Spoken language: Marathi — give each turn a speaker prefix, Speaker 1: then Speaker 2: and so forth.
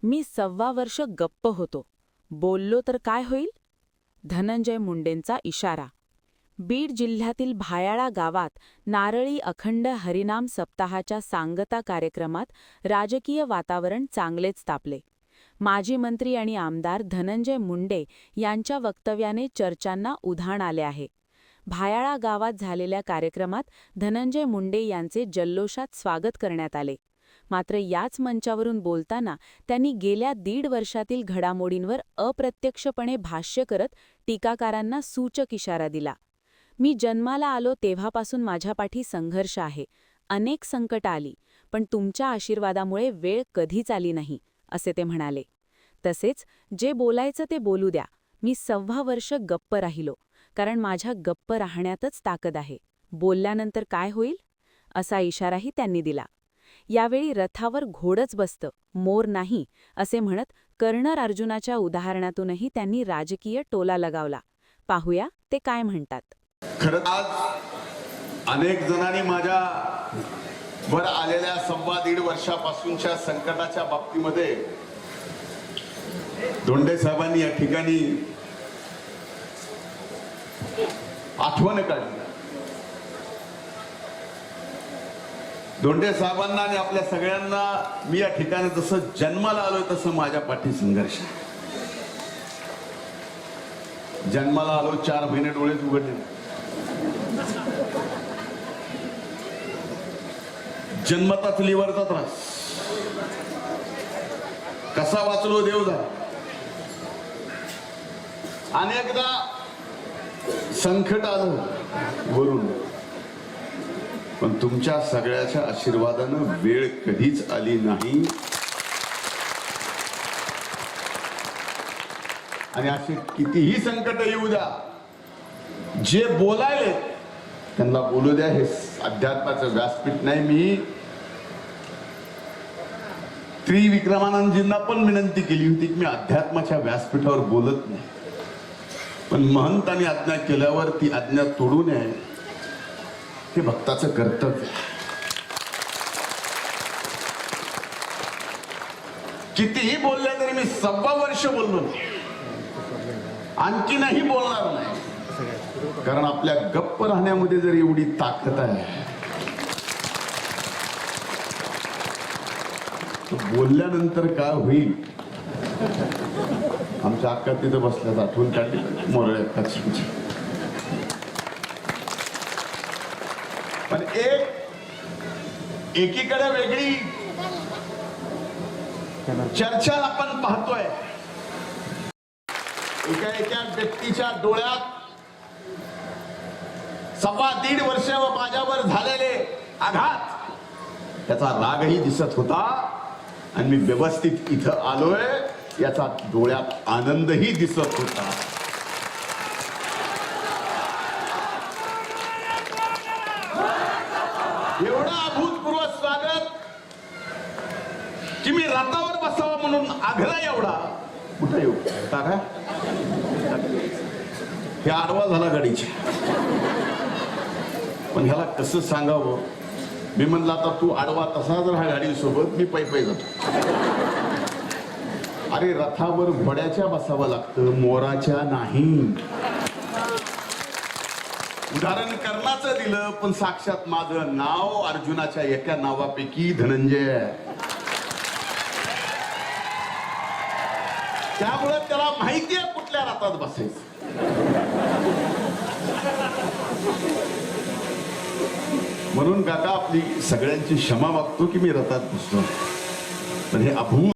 Speaker 1: मी 1.25 वर्ष गप्प होतो. बोललो तर काय होईल? धनंजय मुंडेंचा इशारा. बीड जिल्ह्यातील भायाळा गावात नारळी अखंड हरिनाम सप्ताहाच्या सांगता कार्यक्रमात राजकीय वातावरण चांगलेच तापले. माजी मंत्री आणि आमदार धनंजय मुंडे यांच्या वक्तव्याने चर्चांना उधाण आले आहे. भायाळा गावात झालेल्या कार्यक्रमात धनंजय मुंडे यांचे जल्लोषात स्वागत करण्यात आले. मात्र याच मंचावरून बोलताना त्यांनी गेल्या 1.5 वर्षातील घडामोडींवर अप्रत्यक्षपणे भाष्य करत टीकाकारांना सूचक इशारा दिला. मी जन्माला आलो तेव्हापासून माझ्या पाठी संघर्ष आहे. अनेक संकट आली, पण तुमच्या आशीर्वादामुळे वेळ कधीच आली नाही, असे ते म्हणाले. तसेच जे बोलायचं ते बोलू द्या. मी 1.25 वर्ष गप्प राहिलो, कारण माझ्या गप्प राहण्यातच ताकद आहे. बोलल्यानंतर काय होईल? असा इशाराही त्यांनी दिला. यावेळी रथावर घोडच बसतं, मोर नाही, असे म्हणत कर्णर अर्जुनाच्या उदाहरणातूनही त्यांनी राजकीय टोला लगावला. पाहूया ते काय म्हणतात.
Speaker 2: खरं आज अनेक जणांनी माझ्या वर आलेल्या 1.25 वर्षापासूनच्या संकटाच्या बाबतीमध्ये धोंडे साहेबांनी या ठिकाणी आठवण काढली. धोंडे साहेबांना आणि आपल्या सगळ्यांना मी या ठिकाणी जसं जन्माला आलोय तसं माझ्या पाठी संघर्ष. जन्माला आलो 4 महिने डोळेच उघडले. जन्मताच लिव्हरचा त्रास. कसा वाचलो देव जा. अनेकदा संकट आलं वरून, पण तुमच्या सगळ्याच्या आशीर्वादानं वेळ कधीच आली नाही. आणि असे कितीही संकट येऊ द्या, जे बोलायले त्यांना बोलू द्या. हे अध्यात्माचं व्यासपीठ नाही. मी त्रिविक्रमानंदजींना पण विनंती केली होती की मी अध्यात्माच्या व्यासपीठावर बोलत नाही, पण महंतांनी आज्ञा केल्यावर ती आज्ञा तोडू नये, हे भक्ताचं कर्तव्य. कितीही बोलले तरी मी 1.25 वर्ष बोललो नाही, आणखी नाही बोलणार नाही. कारण आपल्या गप्प राहण्यामध्ये जर एवढी ताकद आहे, बोलल्यानंतर काय होईल? आमच्या अक्का तिथं बसल्यात आठवण काढली मोरळे अक्काची. पण एकीकडे वेगळी चर्चा आपण पाहतोय. एका व्यक्तीच्या डोळ्यात 1.25 वर्ष माझ्यावर झालेले आघात, त्याचा रागही दिसत होता. आणि मी व्यवस्थित इथं आलोय याचा डोळ्यात आनंदही दिसत होता. एवढं अभूतपूर्व स्वागत की मी रथावर बसावं म्हणून आग्रह एवढा. कुठं येऊ का? हे आडवा झाला गाडीच्या. पण ह्याला कसं सांगावं? मी म्हणलं आता तू आडवा तसा जर हा गाडीसोबत, मी पै जातो. अरे रथावर घोड्याच्या बसावं लागतं, मोराच्या नाही. उदाहरण कर्णाचं दिलं, पण साक्षात माझं नाव अर्जुनाच्या एका नावापैकी धनंजय. त्यामुळे त्याला माहिती आहे कुठल्या रथात बसायचं. म्हणून काका आपली सगळ्यांची क्षमा मागतो की मी रथात बसलो, पण हे अभूत